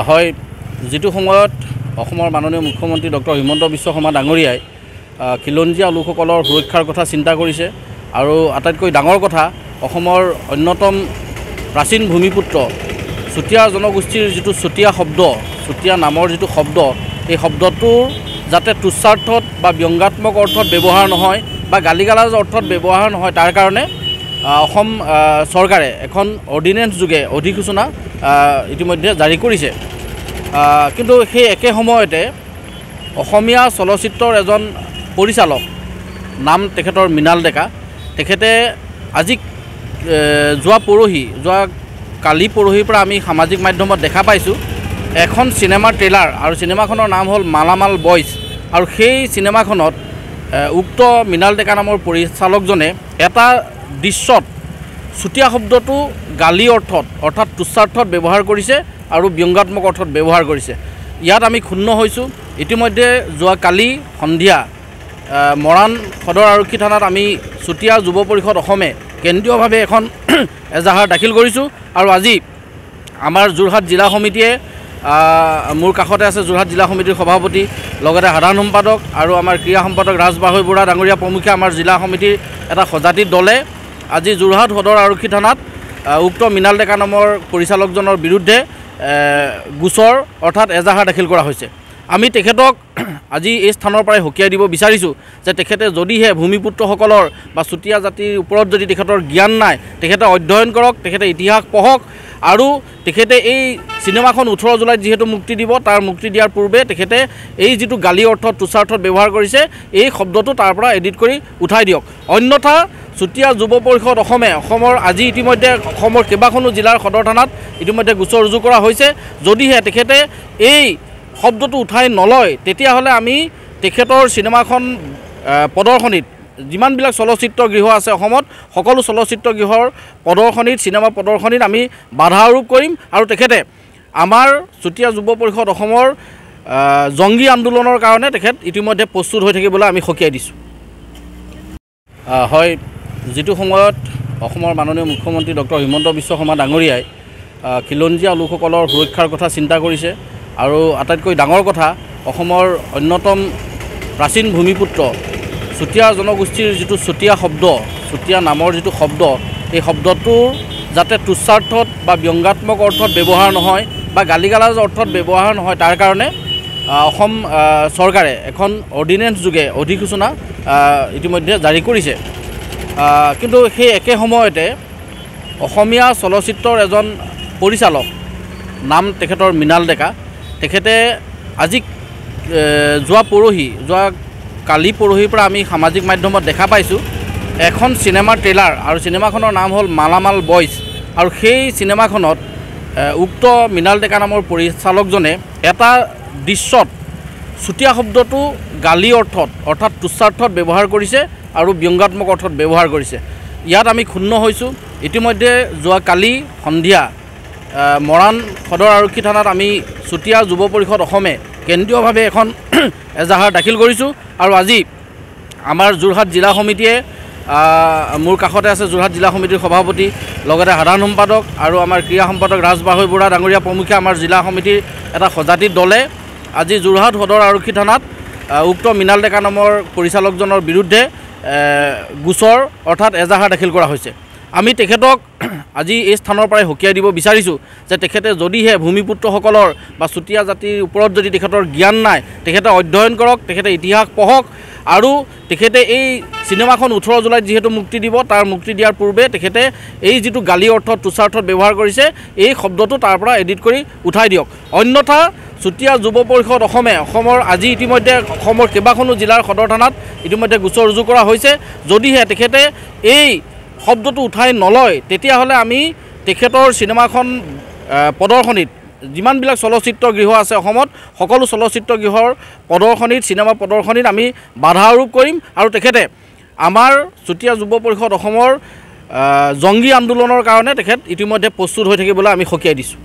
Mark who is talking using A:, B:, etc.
A: হয় যেটো সময়ত অসমৰ মাননীয় মুখ্যমন্ত্ৰী ডক্টৰ হিমন্ত বিশ্ব শৰ্মা ডাঙৰীয়াই খিলঞ্জীয়া লোকসকলৰ সুৰক্ষাৰ কথা চিন্তা কৰিছে আৰু আটাইতকৈ ডাঙৰ কথা অসমৰ অন্যতম প্ৰাচীন ভূমিপুত্ৰ চুতীয়া জনগোষ্ঠীৰ যেটো চুতীয়া শব্দ চুতীয়া নামৰ যেটো শব্দ এই শব্দটো যাতে তুচ্ছাৰ্থত বা ব্যংগাত্মক অৰ্থত ব্যৱহাৰ নহয় বা গালিগালাজ অৰ্থত ব্যৱহাৰ নহয় তাৰ কাৰণে অসম চৰকাৰে এখন অৰ্ডিনেন্স যোগে অধিসূচনা ইতিমধ্যে জাৰি কৰিছে কিন্তু সেই একে সময়তে অসমীয়া চলচ্চিত্ৰৰ এজন পৰিচালক নাম তেখেতৰ মৃণাল ডেকা তেখেতে আজি যোৱা কালি পৰহিৰ পৰা আমি সামাজিক মাধ্যমত দেখা পাইছোঁ এখন চিনেমাৰ ট্ৰেইলাৰ আৰু চিনেমাখনৰ নাম হ'ল মালামাল বয়জ আৰু সেই চিনেমাখনত উক্ত মৃণাল ডেকা নামৰ পৰিচালকজনে এটা দৃশ্যত চুতীয়া শব্দটো গালি অৰ্থাৎ তুচ্ছাৰ্থত ব্যৱহাৰ কৰিছে আৰু ব্যংগাত্মক অৰ্থত ব্যৱহাৰ কৰিছে ইয়াত আমি ক্ষুণ্ণ হৈছোঁ ইতিমধ্যে যোৱা কালি সন্ধিয়া মৰাণ সদৰ আৰক্ষী থানাত আমি চুতীয়া যুৱ পৰিষদ অসমে কেন্দ্ৰীয়ভাৱে এখন এজাহাৰ দাখিল কৰিছোঁ আৰু আজি আমাৰ যোৰহাট জিলা সমিতিয়ে মোৰ কাষতে আছে যোৰহাট জিলা সমিতিৰ সভাপতি লগতে সাধাৰণ সম্পাদক আৰু আমাৰ ক্ৰীড়া সম্পাদক ৰাজবাহৈ বৰা ডাঙৰীয়া প্ৰমুখ্যে আমাৰ জিলা সমিতিৰ এটা সজাতি দলে আজি যোৰহাট সদৰ আৰক্ষী থানাত উক্ত মৃণাল ডেকা নামৰ পৰিচালকজনৰ বিৰুদ্ধে গোচৰ অৰ্থাৎ এজাহাৰ দাখিল কৰা হৈছে আমি তেখেতক আজি এই স্থানৰ পৰাই সকীয়াই দিব বিচাৰিছোঁ যে তেখেতে যদিহে ভূমিপুত্ৰসকলৰ বা চুতীয়া জাতিৰ ওপৰত যদি তেখেতৰ জ্ঞান নাই তেখেতে অধ্যয়ন কৰক তেখেতে ইতিহাস পঢ়ক আৰু তেখেতে এই চিনেমাখন 18 জুলাইত যিহেতু মুক্তি দিব তাৰ মুক্তি দিয়াৰ পূৰ্বে তেখেতে এই যিটো গালি অৰ্থত তুচ্ছাৰ্থত ব্যৱহাৰ কৰিছে এই শব্দটো তাৰ পৰা এডিট কৰি উঠাই দিয়ক অন্যথা চুতীয়া যুৱ পৰিষদ অসমৰ আজি ইতিমধ্যে অসমৰ কেইবাখনো জিলাৰ সদৰ থানাত ইতিমধ্যে গোচৰ ৰুজু কৰা হৈছে যদিহে তেখেতে এই শব্দটো উঠাই নলয় তেতিয়াহ'লে আমি তেখেতৰ চিনেমাখন প্ৰদৰ্শনীত যিমানবিলাক চলচ্চিত্ৰ গৃহ আছে অসমত সকলো চলচ্চিত্ৰ গৃহৰ প্ৰদৰ্শনীত চিনেমা প্ৰদৰ্শনীত আমি বাধা আৰোপ কৰিম আৰু তেখেতে আমাৰ চুতীয়া যুৱ পৰিষদ অসমৰ জংগী আন্দোলনৰ কাৰণে তেখেত ইতিমধ্যে প্ৰস্তুত হৈ থাকিবলৈ আমি সকীয়াই দিছোঁ হয় যেটো সময়ত অসমৰ মাননীয় মুখ্যমন্ত্ৰী ডক্টৰ হিমন্ত বিশ্ব শৰ্মা ডাঙৰীয়াই খিলঞ্জীয়া লোকসকলৰ সুৰক্ষাৰ কথা চিন্তা কৰিছে আৰু আটাইতকৈ ডাঙৰ কথা অসমৰ অন্যতম প্ৰাচীন ভূমিপুত্ৰ চুতীয়া জনগোষ্ঠীৰ যেটো চুতীয়া শব্দ চুতীয়া নামৰ যেটো শব্দ এই শব্দটো যাতে তুচ্ছাৰ্থত বা ব্যংগাত্মক অৰ্থত ব্যৱহাৰ নহয় বা গালিগালাজ অৰ্থত ব্যৱহাৰ নহয় তাৰ কাৰণে অসম চৰকাৰে এখন অৰ্ডিনেন্স যোগে অধিসূচনা ইতিমধ্যে জাৰি কৰিছে কিন্তু সেই একে সময়তে অসমীয়া চলচ্চিত্ৰৰ এজন পৰিচালক নাম তেখেতৰ মৃণাল ডেকা তেখেতে আজি যোৱা কালি পৰহিৰ পৰা আমি সামাজিক মাধ্যমত দেখা পাইছোঁ এখন চিনেমাৰ ট্ৰেইলাৰ আৰু চিনেমাখনৰ নাম হ'ল মালামাল বয়জ আৰু সেই চিনেমাখনত উক্ত মৃণাল ডেকা নামৰ পৰিচালকজনে এটা দৃশ্যত চুতীয়া শব্দটো গালি অৰ্থাৎ তুচ্ছাৰ্থত ব্যৱহাৰ কৰিছে আৰু ব্যংগাত্মক অৰ্থত ব্যৱহাৰ কৰিছে ইয়াত আমি ক্ষুণ্ণ হৈছোঁ ইতিমধ্যে যোৱা কালি সন্ধিয়া মৰাণ সদৰ আৰক্ষী থানাত আমি চুতীয়া যুৱ পৰিষদ অসমে কেন্দ্ৰীয়ভাৱে এখন এজাহাৰ দাখিল কৰিছোঁ আৰু আজি আমাৰ যোৰহাট জিলা সমিতিয়ে মোৰ কাষতে আছে যোৰহাট জিলা সমিতিৰ সভাপতি লগতে সাধাৰণ সম্পাদক আৰু আমাৰ ক্ৰীড়া সম্পাদক ৰাজবাহৈ বৰা ডাঙৰীয়া প্ৰমুখ্যে আমাৰ জিলা সমিতিৰ এটা সজাতি দলে আজি যোৰহাট সদৰ আৰক্ষী থানাত উক্ত মৃণাল ডেকা নামৰ পৰিচালকজনৰ বিৰুদ্ধে গোচৰ অৰ্থাৎ এজাহাৰ দাখিল কৰা হৈছে আমি তেখেতক আজি এই স্থানৰ পৰাই সকীয়াই দিব বিচাৰিছোঁ যে তেখেতে যদিহে ভূমিপুত্ৰসকলৰ বা চুতীয়া জাতিৰ ওপৰত যদি তেখেতৰ জ্ঞান নাই তেখেতে অধ্যয়ন কৰক তেখেতে ইতিহাস পঢ়ক আৰু তেখেতে এই চিনেমাখন 18 জুলাইত যিহেতু মুক্তি দিব তাৰ মুক্তি দিয়াৰ পূৰ্বে তেখেতে এই যিটো গালি অৰ্থত তুচ্ছাৰ্থত ব্যৱহাৰ কৰিছে এই শব্দটো তাৰ পৰা এডিট কৰি উঠাই দিয়ক অন্যথা চুতীয়া যুৱ পৰিষদ অসমৰ আজি ইতিমধ্যে অসমৰ কেইবাখনো জিলাৰ সদৰ থানাত ইতিমধ্যে গোচৰ ৰুজু কৰা হৈছে যদিহে তেখেতে এই শব্দটো উঠাই নলয় তেতিয়াহ'লে আমি তেখেতৰ চিনেমাখন প্ৰদৰ্শনীত যিমানবিলাক চলচ্চিত্ৰ গৃহ আছে অসমত সকলো চলচ্চিত্ৰ গৃহৰ প্ৰদৰ্শনীত চিনেমা প্ৰদৰ্শনীত আমি বাধা আৰোপ কৰিম আৰু তেখেতে আমাৰ চুতীয়া যুৱ পৰিষদ অসমৰ জংগী আন্দোলনৰ কাৰণে তেখেত ইতিমধ্যে প্ৰস্তুত হৈ থাকিবলৈ আমি সকীয়াই দিছোঁ